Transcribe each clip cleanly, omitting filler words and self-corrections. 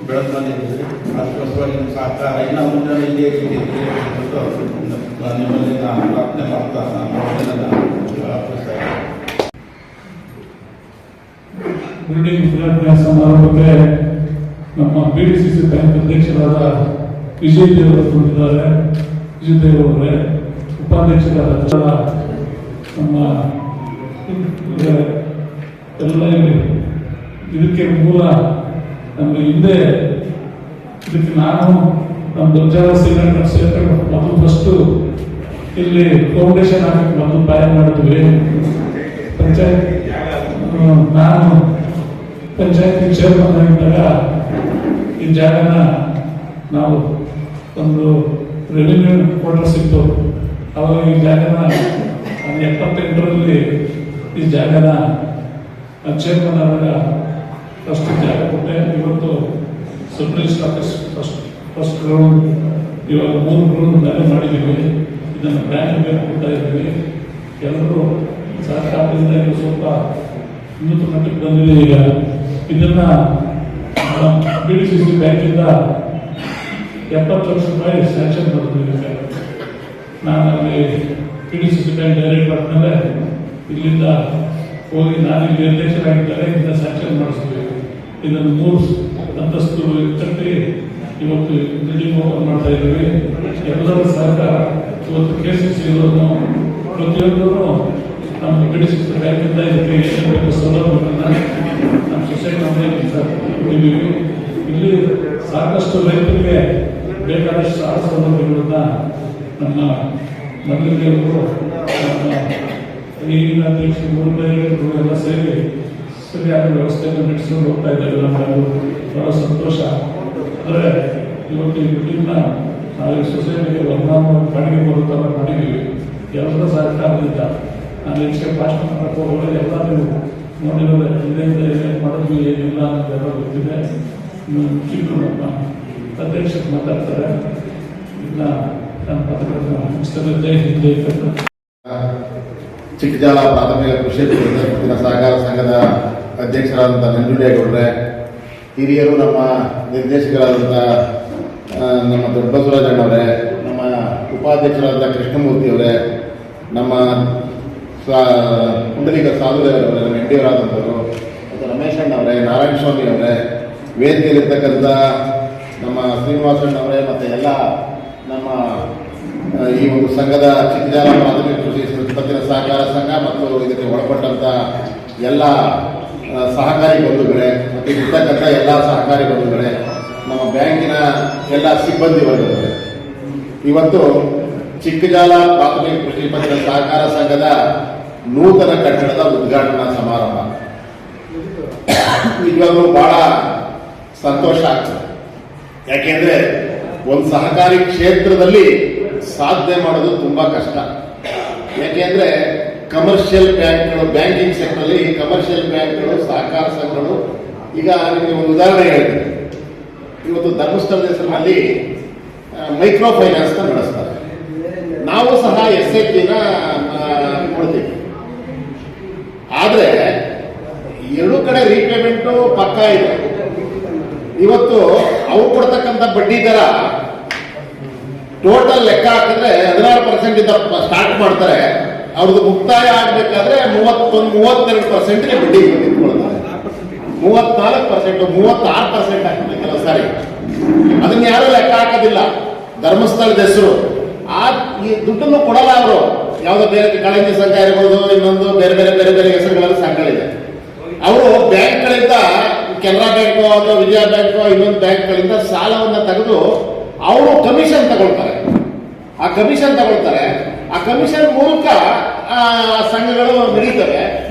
ಬೆಳೆದು ಬಂದಿದ್ದೀವಿ. ಅದಕ್ಕೋಸ್ಕರ ನಿಮ್ಮ ಸಹಕಾರ ಇನ್ನು ಮುಂದೆ ಇದೇ ರೀತಿ ನಿಮ್ಮಲ್ಲಿ ನಾನು ಪ್ರಾರ್ಥನೆ ಮಾಡ್ತಾ ಬಿಲ್ಡಿಂಗ್ ಶಿಲಾನ್ಯಾಸ ಸಮಾರಂಭಕ್ಕೆ ನಮ್ಮ BDCC ಬ್ಯಾಂಕ್ ಅಧ್ಯಕ್ಷರಾದ ವಿಜಯ್ ದೇವರು ಬಂದಿದ್ದಾರೆ. ವಿಜಯ್ ದೇವರವರೇ, ಉಪಾಧ್ಯಕ್ಷರಾದ ನಮ್ಮ ಎಲ್ಲ ಇದಕ್ಕೆ ಮೂಲ ನಮಗೆ ಹಿಂದೆ ಇದಕ್ಕೆ ನಾನು ನಮ್ಮ ಧ್ವಜಾರ ಶ್ರೀರಂಗ ಸೇರ್ಕೊಂಡು ಮೊದಲು ಫಸ್ಟು ಇಲ್ಲಿ ಫೌಂಡೇಶನ್ ಹಾಕಿ ಮೊದಲು ಪ್ಲಾನ್ ಮಾಡಿದ್ವಿ. ಪಂಚಾಯತ್ ನಾನು ಪಂಚಾಯತಿ ಚೇರ್ಮನ್ ಆಗಿದ್ದಾಗ ಈ ಜಾಗನ ನಾವು ಒಂದು ರೆವಿನ್ಯೂ ಕ್ವಾರ್ಟರ್ ಸಿಕ್ತು. ಅವಾಗ ಈ ಜಾಗನ 78ರಲ್ಲಿ ಈ ಜಾಗನ ಚೇರ್ಮನ್ ಆದಾಗ ಫಸ್ಟ್ ಜಾಗ ಕೊಟ್ಟೆ. ಇವತ್ತು ಸಪ್ಲೈ ಸ್ಟಾಕಸ್ ಫಸ್ಟ್ ಗ್ರೌಂಡ್, ಇವಾಗ 3 ಗ್ರೌಂಡ್ ಮೇಲೆ ಮಾಡಿದ್ದೀವಿ. ಇದನ್ನು ಬ್ಯಾಂಕ್ಗೆ ಕೊಡ್ತಾ ಇದ್ದೀವಿ. ಎಲ್ಲರೂ ಸಹಕಾರದಿಂದ ಇದು ಸ್ವಲ್ಪ ಉನ್ನತ ಮಟ್ಟಕ್ಕೆ ಬಂದಿದೆ. ಈಗ ಇದನ್ನ BDCC ಬ್ಯಾಂಕಿಂದ 70 ಲಕ್ಷ ರೂಪಾಯಿ ಸ್ಯಾಂಕ್ಷನ್ ಮಾಡಿದ್ದೀವಿ. ನಾನು ಅಲ್ಲಿ BDCC ಬ್ಯಾಂಕ್ ಡೈರೆಕ್ಟರ್ ಆದ್ಮೇಲೆ ಇಲ್ಲಿಂದ ಹೋಗಿ ನಾನು ಇಲ್ಲಿ ಅಧ್ಯಕ್ಷರಾಗಿದ್ದರೆ ಇದನ್ನ ಸ್ಯಾಂಕ್ಷನ್ ಮಾಡಿಸ್ತೀವಿ. ಇದನ್ನು 3 ಅಂತಸ್ತು ಕಟ್ಟಿ ಇವತ್ತು ಬಿಲ್ಡಿಂಗ್ ಓಪನ್ ಮಾಡ್ತಾ ಇದ್ದೀವಿ. ಎಲ್ಲರ ಸಹಕಾರ ಇವತ್ತು KCC ಇರೋದು ಪ್ರತಿಯೊಂದೂ ನಮ್ಮ BDCC ಬ್ಯಾಂಕಿಂದ ಇದಕ್ಕೆ ಏನು ಬೇಕು ಸೌಲಭ್ಯಗಳನ್ನು ನಮ್ಮ ಸೊಸೈಟಿ ಇಲ್ಲಿ ಸಾಕಷ್ಟು ರೈತರಿಗೆ ಬೇಕಾದಷ್ಟು ಸಾಲ ಸೌಲಭ್ಯಗಳನ್ನ ನಮ್ಮ ಮಂತ್ರಿಗಳು ಈಗಿನ ಅಧ್ಯಕ್ಷರು ಮೂರು ಎಲ್ಲ ಸೇರಿ ಸರಿಯಾದ ವ್ಯವಸ್ಥೆಯನ್ನು ನಡೆಸಿಕೊಂಡು ಹೋಗ್ತಾ ಇದ್ದಾರೆ. ನಮ್ಮದು ಬಹಳ ಸಂತೋಷ. ಅಂದರೆ ಇವತ್ತು ಈ ಬಿಲ್ಡಿಂಗ್ನ ನಾವು ಸೊಸೈಟಿಗೆ ವರ್ಗಾವಣೆ ಬಾಡಿಗೆ ಬರುತ್ತರ ಮಾಡಿದ್ದೀವಿ. ಎಲ್ಲರ ಸಹಕಾರದಿಂದ ನಾನು ಹೆಚ್ಚಿಗೆ ಭಾಷಣ ಮಾಡಕ್ಕೆ ಹೋಗೋದು ಎಲ್ಲ ನೀವು ನೋಡಿರೋದೆ. ಇದರಿಂದ ಏನೇನು ಮಾಡಿದ್ವಿ ಏನಿಲ್ಲ ಅನ್ನೋದೆಲ್ಲ ಗೊತ್ತಿದೆ. ಚಿಕ್ಕ ನಮ್ಮ ಅಧ್ಯಕ್ಷರು ಮಾತಾಡ್ತಾರೆ. ಇದನ್ನ ನನ್ನ ಪತ್ರಗಳನ್ನು ಮುಗಿಸ್ತದೆ. ಜೈ ಹಿಂದ್ ಜೈ ಕರ್ನಾಟಕ. ಚಿಕ್ಕಜಾಲ ಪ್ರಾಥಮಿಕ ಕೃಷಿ ಪತ್ತಿನ ಸಹಕಾರ ಸಂಘದ ಅಧ್ಯಕ್ಷರಾದಂಥ ನಂಜುಂಡೇಗೌಡ್ರೆ, ಹಿರಿಯರು ನಮ್ಮ ನಿರ್ದೇಶಕರಾದಂಥ ನಮ್ಮ ದೊಡ್ಡಬಸವರಾಜಣ್ಣವರೇ, ನಮ್ಮ ಉಪಾಧ್ಯಕ್ಷರಾದಂಥ ಕೃಷ್ಣಮೂರ್ತಿಯವರೇ, ನಮ್ಮ ಪುಂಡಲಿಕ ಸಾಧುದೇವರವರೇ, ನಮ್ಮ ಎಂಡಿಯವರಾದಂಥವರು, ಮತ್ತು ರಮೇಶಣ್ಣವರೇ, ನಾರಾಯಣ ಸ್ವಾಮಿ ಅವರೇ, ವೇದಿಕೆಯಲ್ಲಿರ್ತಕ್ಕಂಥ ನಮ್ಮ ಶ್ರೀನಿವಾಸಣ್ಣವರೇ, ಮತ್ತು ಎಲ್ಲ ನಮ್ಮ ಈ ಒಂದು ಸಂಘದ ಚಿಕ್ಕಜಾಲ ಪ್ರಾಥಮಿಕ ಕೃಷಿ ಪತ್ತಿನ ಸಹಕಾರ ಸಂಘ ಮತ್ತು ಇದಕ್ಕೆ ಒಳಪಟ್ಟಂಥ ಎಲ್ಲ ಸಹಕಾರಿ ಬಂಧುಗಳೇ ಮತ್ತು ಇರ್ತಕ್ಕಂಥ ಎಲ್ಲ ಸಹಕಾರಿ ಬಂಧುಗಳೇ, ನಮ್ಮ ಬ್ಯಾಂಕಿನ ಎಲ್ಲ ಸಿಬ್ಬಂದಿ ವರ್ಗದವರೇ, ಇವತ್ತು ಚಿಕ್ಕಜಾಲ ಪ್ರಾಥಮಿಕ ಕೃಷಿ ಪತ್ತಿನ ಸಹಕಾರ ಸಂಘದ ನೂತನ ಕಟ್ಟಡದ ಉದ್ಘಾಟನಾ ಸಮಾರಂಭ. ನಿಜವಾಗ್ಲೂ ಬಹಳ ಸಂತೋಷ ಆಗ್ತದೆ. ಯಾಕೆಂದ್ರೆ ಒಂದು ಸಹಕಾರಿ ಕ್ಷೇತ್ರದಲ್ಲಿ ಸಾಧನೆ ಮಾಡೋದು ತುಂಬಾ ಕಷ್ಟ. ಯಾಕೆಂದ್ರೆ ಕಮರ್ಷಿಯಲ್ ಬ್ಯಾಂಕ್ಗಳು, ಬ್ಯಾಂಕಿಂಗ್ ಸೆಕ್ಟರ್ಲಿ ಕಮರ್ಷಿಯಲ್ ಬ್ಯಾಂಕ್ಗಳು, ಸಹಕಾರ ಸಂಘಗಳು, ಈಗ ನಿಮಗೆ ಒಂದು ಉದಾಹರಣೆ ಹೇಳ್ತೀನಿ. ಇವತ್ತು ಧರ್ಮಸ್ಥಳದ ಹೆಸರಿನಲ್ಲಿ ಮೈಕ್ರೋ ಫೈನಾನ್ಸ್ ನಡೆಸ್ತಾರೆ. ನಾವು ಸಹ SHG ಕೊಡ್ತೀವಿ. ಆದ್ರೆ 2 ಕಡೆ ರೀಪೇಮೆಂಟು ಪಕ್ಕ ಇದೆ. ಇವತ್ತು ಅವ್ರು ಕೊಡ್ತಕ್ಕಂಥ ಬಡ್ಡಿ ದರ ಟೋಟಲ್ ಲೆಕ್ಕ ಹಾಕಿದ್ರೆ 16% ಇಂದ ಸ್ಟಾರ್ಟ್ ಮಾಡ್ತಾರೆ. ಅವ್ರದ್ದು ಮುಕ್ತಾಯ ಆಗ್ಬೇಕಾದ್ರೆ 32% ಬಡ್ಡಿ ನಿಂತ್ಕೊಳ್ತಾರೆ. 34%, 36% ಆಗ್ತದೆ ಕೆಲವು ಸಾರಿ. ಅದನ್ನ ಯಾರು ಲೆಕ್ಕ ಹಾಕೋದಿಲ್ಲ. ಧರ್ಮಸ್ಥಳದ ಹೆಸರು ಈ ದುಡ್ಡನ್ನು ಕೊಡಲ್ಲ ಅವರು. ಯಾವುದೋ ಬೇರೆ ಕಾಳಂಜಿ ಸಂಘ ಇರ್ಬೋದು, ಇನ್ನೊಂದು ಬೇರೆ ಬೇರೆ ಹೆಸರುಗಳಲ್ಲಿ ಸಂಘಗಳಿದೆ. ಅವರು ಬ್ಯಾಂಕ್ಗಳಿಂದ ಕೆನರಾ ಬ್ಯಾಂಕು ಅಥವಾ ವಿಜಯ ಬ್ಯಾಂಕು ಇನ್ನೊಂದು ಬ್ಯಾಂಕ್ಗಳಿಂದ ಸಾಲವನ್ನು ತೆಗೆದು ಅವರು ಕಮಿಷನ್ ತಗೊಳ್ತಾರೆ. ಆ ಕಮಿಷನ್ ಮೂಲಕ ಸಂಘಗಳು ನಡೀತವೆ.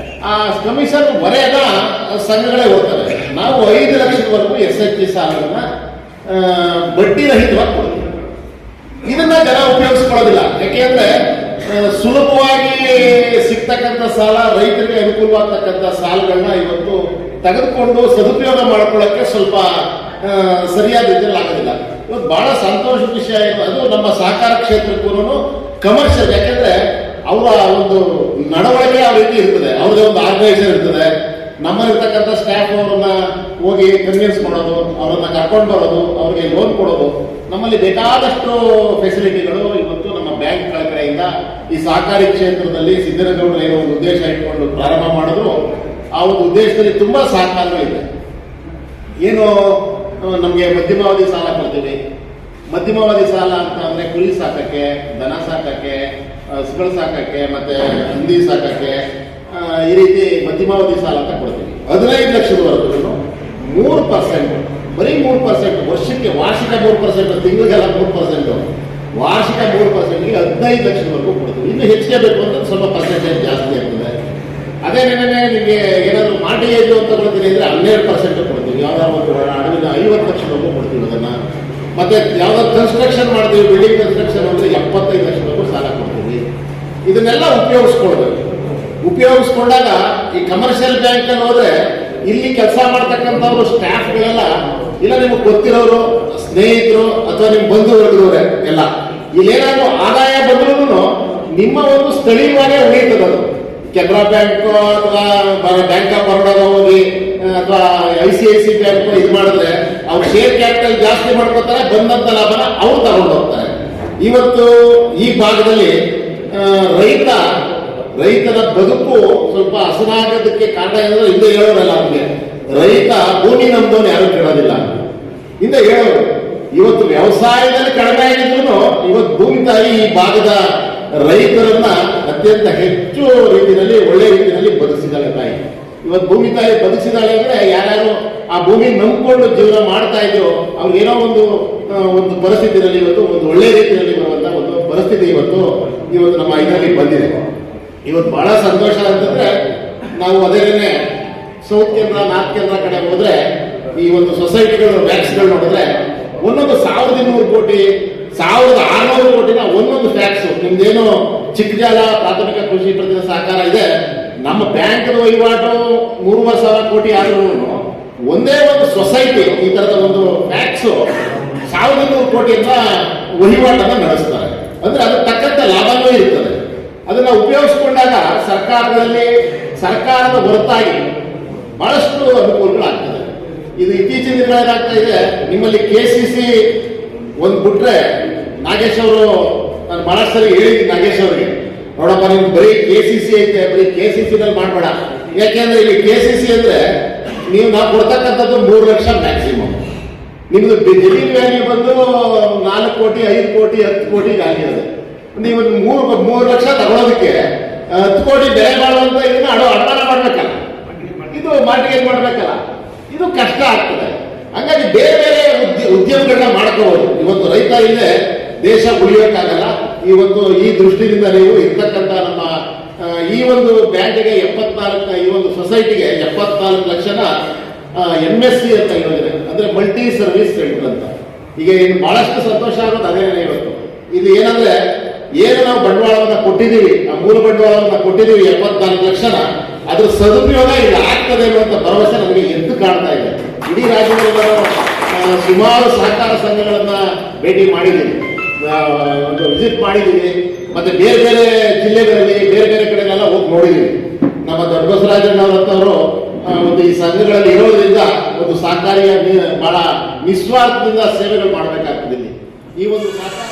ಆ ಕಮಿಷನ್ ಹೊರೆಯನ್ನ ಸಂಘಗಳೇ ಹೋಗ್ತವೆ. ನಾವು 5 ಲಕ್ಷದವರೆಗೂ SHG ಸಾಲಗಳನ್ನ ಬಡ್ಡಿ ರಹಿತವಾಗಿ ಕೊಡ್ತೀವಿ. ಇದನ್ನ ಜನ ಉಪಯೋಗಿಸ್ಕೊಳ್ಳೋದಿಲ್ಲ. ಯಾಕೆಂದ್ರೆ ಸುಲಭವಾಗಿ ಸಿಗ್ತಕ್ಕಂಥ ಸಾಲ, ರೈತರಿಗೆ ಅನುಕೂಲವಾಗ್ತಕ್ಕಂಥ ಸಾಲಗಳನ್ನ ಇವತ್ತು ತೆಗೆದುಕೊಂಡು ಸದುಪಯೋಗ ಮಾಡ್ಕೊಳ್ಳೋಕ್ಕೆ ಸ್ವಲ್ಪ ಸರಿಯಾದ ರೀತಿಯಲ್ಲಿ ಆಗೋದಿಲ್ಲ. ಇವತ್ತು ಬಹಳ ಸಂತೋಷದ ವಿಷಯ ಏನು, ಅದು ನಮ್ಮ ಸಹಕಾರ ಕ್ಷೇತ್ರಕ್ಕೂ ಕಮರ್ಷಿಯಲ್. ಯಾಕೆಂದ್ರೆ ಅವರ ಒಂದು ನಡವಳಿಕೆ ಯಾವ ರೀತಿ ಇರ್ತದೆ, ಅವ್ರದೇ ಒಂದು ಆರ್ಗನೈಸೇಷನ್ ಇರ್ತದೆ, ನಮ್ಮಲ್ಲಿರ್ತಕ್ಕಂಥ ಸ್ಟಾಫ್ ಅವರನ್ನ ಹೋಗಿ ಕನ್ವಿನ್ಸ್ ಮಾಡೋದು, ಅವರನ್ನ ಕರ್ಕೊಂಡು ಬರೋದು, ಅವ್ರಿಗೆ ಲೋನ್ ಕೊಡೋದು, ನಮ್ಮಲ್ಲಿ ಬೇಕಾದಷ್ಟು ಫೆಸಿಲಿಟಿಗಳು ಇವತ್ತು ನಮ್ಮ ಬ್ಯಾಂಕ್ಗಳ ಕಡೆಯಿಂದ ಈ ಸಹಕಾರಿ ಕ್ಷೇತ್ರದಲ್ಲಿ ಸಿದ್ದರಾಮಯ್ಯ ಏನೋ ಒಂದು ಉದ್ದೇಶ ಇಟ್ಕೊಂಡು ಪ್ರಾರಂಭ ಮಾಡಿದ್ರು. ಆ ಒಂದು ಉದ್ದೇಶದಲ್ಲಿ ತುಂಬಾ ಸಹಕಾರಗಳಿದೆ. ಏನು ನಮಗೆ ಮಧ್ಯಮಾವಧಿ ಸಾಲ ಕೊಡ್ತೀವಿ. ಮಧ್ಯಮಾವಧಿ ಸಾಲ ಅಂತ ಅಂದ್ರೆ ಕುರಿ ಸಾಕಕ್ಕೆ, ದನ ಸಾಕಕ್ಕೆ, ಹಸುಗಳು ಸಾಕಕ್ಕೆ, ಮತ್ತೆ ಹಂದಿ ಸಾಕಕ್ಕೆ, ಈ ರೀತಿ ಮಧ್ಯಮಾವಧಿ ಸಾಲ ಅಂತ ಕೊಡ್ತೀವಿ. 15 ಲಕ್ಷದವರೆಗೂ 3%, ಬರೀ 3%, ವರ್ಷಕ್ಕೆ ವಾರ್ಷಿಕ 3%, ತಿಂಗಳಿಗೆಲ್ಲ 3%, ವಾರ್ಷಿಕ 3%ಗೆ 15 ಲಕ್ಷದವರೆಗೂ ಕೊಡ್ತೀವಿ. ಇನ್ನು ಹೆಚ್ಚಿಗೆ ಬೇಕು ಅಂದ್ರೆ ಸ್ವಲ್ಪ ಪರ್ಸೆಂಟೇಜ್ ಜಾಸ್ತಿ ಆಗ್ತದೆ. ಅದೇ ನಿಮಗೆ ಏನಾದರೂ ಮಾರ್ಟಿಗೇಜ್ ಅಂತ ಕೊಡ್ತೀನಿ ಅಂದ್ರೆ 12% ಕೊಡ್ತೀವಿ. ಯಾವ್ದಾದ್ರು ಒಂದು ಅಡವಿನ 50 ಲಕ್ಷದವರೆಗೂ ಕೊಡ್ತೀವಿ ಅದನ್ನ. ಮತ್ತೆ ಯಾವ್ದಾದ್ರು ಕನ್ಸ್ಟ್ರಕ್ಷನ್ ಮಾಡ್ತೀವಿ, ಬಿಲ್ಡಿಂಗ್ ಕನ್ಸ್ಟ್ರಕ್ಷನ್ ಅಂದ್ರೆ 75 ಲಕ್ಷದವರೆಗೂ ಸಾಲ ಕೊಡ್ತೀವಿ. ಇದನ್ನೆಲ್ಲ ಉಪಯೋಗಿಸ್ಕೊಳ್ಬೇಕು. ಉಪಯೋಗಿಸ್ಕೊಂಡಾಗ ಈ ಕಮರ್ಷಿಯಲ್ ಬ್ಯಾಂಕ್ ಅಲ್ಲಿ ಹೋದ್ರೆ ಇಲ್ಲಿ ಕೆಲಸ ಮಾಡ್ತಕ್ಕಂಥವ್ರು ಸ್ಟಾಫ್ಗಳೆಲ್ಲ ಇಲ್ಲ ನಿಮಗೆ ಗೊತ್ತಿರೋರು, ಸ್ನೇಹಿತರು ಅಥವಾ ನಿಮ್ಮ ಬಂಧು ವರ್ಗದವರೇ ಎಲ್ಲ. ಇಲ್ಲೇನಾದ್ರೂ ಆದಾಯ ಬಂದ್ರೂ ನಿಮ್ಮ ಒಂದು ಸ್ಥಳೀಯವಾಗೇ ಉಳಿತದದು. ಕೆನರಾ ಬ್ಯಾಂಕ್ ಅಥವಾ ಬ್ಯಾಂಕ್ ಆಫ್ ಬರೋಡಾಗ ಹೋಗಿ ಅಥವಾ ICICI ಬ್ಯಾಂಕ್ ಇದು ಮಾಡಿದ್ರೆ ಅವ್ರು ಶೇರ್ ಕ್ಯಾಪಿಟಲ್ ಜಾಸ್ತಿ ಮಾಡ್ಕೋತಾರೆ, ಬಂದಂತ ಲಾಭನ ಅವ್ರು ತಗೊಂಡು ಹೋಗ್ತಾರೆ. ಇವತ್ತು ಈ ಭಾಗದಲ್ಲಿ ರೈತನ ಬದುಕು ಸ್ವಲ್ಪ ಹಸನಾಗೋದಕ್ಕೆ ಕಾರಣ ಏನಂದ್ರೆ ಹಿಂದೆ ಹೇಳೋರಲ್ಲ, ನಮಗೆ ರೈತ ಭೂಮಿ ನಮ್ದೋನು ಯಾರು ಕೇಳೋದಿಲ್ಲ ಹಿಂದೆ ಹೇಳೋರು. ಇವತ್ತು ವ್ಯವಸಾಯದಲ್ಲಿ ಕಡಿಮೆ ಆಗಿದ್ರು ಇವತ್ತು ಭೂಮಿ ತಾಯಿ ಈ ಭಾಗದ ರೈತರನ್ನ ಅತ್ಯಂತ ಹೆಚ್ಚು ರೀತಿಯಲ್ಲಿ ಒಳ್ಳೆ ರೀತಿಯಲ್ಲಿ ಬದುಕಿಸಿದಾಳೆ ತಾಯಿ. ಇವತ್ತು ಭೂಮಿ ತಾಯಿ ಬದುಕಿಸಿದಾಳೆ ಅಂದ್ರೆ ಯಾರ್ಯಾರು ಆ ಭೂಮಿ ನಂಬಿಕೊಂಡು ಜೀವನ ಮಾಡ್ತಾ ಇದ್ರು ಅವ್ರಿಗೇನೋ ಒಂದು ಪರಿಸ್ಥಿತಿಯಲ್ಲಿ ಇವತ್ತು ಒಂದು ಒಳ್ಳೆ ರೀತಿಯಲ್ಲಿ ಬರುವಂತ ಒಂದು ಪರಿಸ್ಥಿತಿ ಇವತ್ತು ನಮ್ಮ ಇದರಲ್ಲಿ ಬಂದಿದೆ. ಇವತ್ತು ಬಹಳ ಸಂತೋಷ ಅಂತಂದ್ರೆ ನಾವು ಅದೇನೆ ಸೌತ್ ಕೇಂದ್ರ, ನಾರ್ತ್ ಕೇಂದ್ರ ಕಡೆ ಹೋದ್ರೆ ಈ ಒಂದು ಸೊಸೈಟಿಗಳು ವ್ಯಾಕ್ಸ್ಗಳು ನೋಡಿದ್ರೆ ಒಂದೊಂದು 1200 ಕೋಟಿ, 1600 ಕೋಟಿನ ಒಂದೊಂದು ಟ್ಯಾಕ್ಸ್. ನಿಮ್ದೇನು ಚಿಕ್ಕಜಾಲ ಪ್ರಾಥಮಿಕ ಕೃಷಿ ಪತ್ತಿನ ಸಹಕಾರ ಇದೆ, ನಮ್ಮ ಬ್ಯಾಂಕ್ ವಹಿವಾಟು 3,500 ಕೋಟಿ ಆದ್ರೂ ಒಂದೇ ಒಂದು ಸೊಸೈಟಿ ಈ ತರದ ಒಂದು ಟ್ಯಾಕ್ಸ್ 1200 ಕೋಟಿಯಿಂದ ವಹಿವಾಟನ್ನ ನಡೆಸ್ತಾರೆ. ಅಂದ್ರೆ ಅದ್ರ ತಕ್ಕಂತ ಲಾಭನೂ ಇರ್ತದೆ. ಅದನ್ನ ಉಪಯೋಗಿಸ್ಕೊಂಡಾಗ ಸರ್ಕಾರದ ಹೊರತಾಗಿ ಬಹಳಷ್ಟು ಅನುಕೂಲಗಳಾಗ್ತದೆ. ಇದು ಇತ್ತೀಚಿನ ದಿನಗಳಾಗ್ತಾ ಇದೆ. ನಿಮ್ಮಲ್ಲಿ KCC ಒಂದು ಬಿಟ್ರೆ, ನಾಗೇಶ್ ಅವರು, ನಾನು ಬಹಳಷ್ಟು ಸರಿ ಹೇಳಿದ್ದೀನಿ ನಾಗೇಶ್ ಅವರಿಗೆ, ನೋಡಪ್ಪ ನಿಮ್ಗೆ ಬರೀ KCC ಐತೆ, ಬರೀ KCC ನಲ್ಲಿ ಮಾಡಬೇಡ. ಯಾಕೆಂದ್ರೆ ಇಲ್ಲಿ KCC ಅಂದ್ರೆ ನಾವು ಕೊಡ್ತಕ್ಕಂಥದ್ದು 3 ಲಕ್ಷ ಮ್ಯಾಕ್ಸಿಮಮ್. ನಿಮ್ದು ಜಮೀನು ವ್ಯಾಲ್ಯೂ ಬಂದು 4 ಕೋಟಿ, 5 ಕೋಟಿ, 10 ಕೋಟಿ ವ್ಯಾಲ್ಯೂ ಇದೆ. ನೀವು 3 ಲಕ್ಷ ತಗೊಳ್ಳೋದಕ್ಕೆ 10 ಕೋಟಿ ಬೆಲೆ ಮಾಡುವಂತ ಇದನ್ನ ಅಡಮಾನ ಮಾಡ್ಬೇಕಲ್ಲ, ಇದು ಮಾರ್ಟಿಗೇಜ್ ಮಾಡ್ಬೇಕಲ್ಲ, ಇದು ಕಷ್ಟ ಆಗ್ತದೆ. ಹಾಗಾಗಿ ಬೇರೆ ಬೇರೆ ಉದ್ಯಮಗಳನ್ನ ಮಾಡ್ಕೋಬಹುದು. ಇವತ್ತು ರೈತ ಇಲ್ಲದೆ ದೇಶ ಉಳಿಯೋಕ್ಕಾಗಲ್ಲ. ಇವತ್ತು ಈ ದೃಷ್ಟಿಯಿಂದ ನೀವು ಇರ್ತಕ್ಕಂಥ ನಮ್ಮ ಈ ಒಂದು ಬ್ಯಾಂಕ್ಗೆ 74, ಈ ಒಂದು ಸೊಸೈಟಿಗೆ 74 ಲಕ್ಷನ MSC ಅಂತ ಹೇಳಿದ್ರೆ ಅಂದ್ರೆ ಮಲ್ಟಿ ಸರ್ವಿಸ್ ಸೆಂಟರ್ ಅಂತ. ಈಗ ಇನ್ನು ಬಹಳಷ್ಟು ಸಂತೋಷ ಆಗೋದು ಅದೇನೇ. ಇವತ್ತು ಇದು ಏನಂದ್ರೆ ಏನು ನಾವು ಬಂಡವಾಳವನ್ನ ಕೊಟ್ಟಿದ್ದೀವಿ, ಆ ಮೂಲ ಬಂಡವಾಳವನ್ನ ಕೊಟ್ಟಿದ್ದೀವಿ 74 ಲಕ್ಷನ, ಅದ್ರ ಸದುಪಯೋಗ ಇದು ಆಗ್ತದೆ ಅನ್ನುವಂಥ ಭರವಸೆ ನಮಗೆ ಎದ್ದು ಕಾಣ್ತಾ ಇದೆ. ಇಡೀ ರಾಜ್ಯದಲ್ಲಿ ನಾವು ಸುಮಾರು ಸಹಕಾರ ಸಂಘಗಳನ್ನ ಭೇಟಿ ಮಾಡಿದ್ದೀವಿ, ಒಂದು ವಿಸಿಟ್ ಮಾಡಿದ್ದೀವಿ. ಮತ್ತೆ ಬೇರೆ ಬೇರೆ ಜಿಲ್ಲೆಗಳಲ್ಲಿ ಬೇರೆ ಬೇರೆ ಕಡೆಗೆಲ್ಲ ಹೋಗಿ ನೋಡಿದ್ದೀವಿ. ನಮ್ಮ ದೊಡ್ಡ ಬಸವರಾಜಣ್ಣವರಂತವರು ಒಂದು ಈ ಸಂಘಗಳಲ್ಲಿ ಇರೋದ್ರಿಂದ ಒಂದು ಸಹಕಾರಿಯ ಬಹಳ ನಿಸ್ವಾರ್ಥದಿಂದ ಸೇವೆಗಳು ಮಾಡಬೇಕಾಗ್ತದೆ. ಈ ಒಂದು ಸಹಕಾರ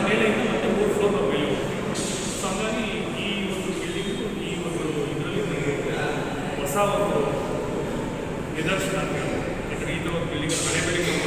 ಮೇಲೆ ಮತ್ತೆ 3 ಫ್ಲೋರ್ ಮೇಲೆ. ಸೊ ಹಂಗಾಗಿ ಈ ಒಂದು ಬಿಲ್ಡಿಂಗು ಈ ಒಂದು ನಿದರ್ಶನ ಅಂತ ಹೇಳ್ಬೋದು. ಯಾಕಂದರೆ ಇದು ಬಿಲ್ಡಿಂಗ್ ಹಳೆ ಬಿಲ್ಡಿಂಗ್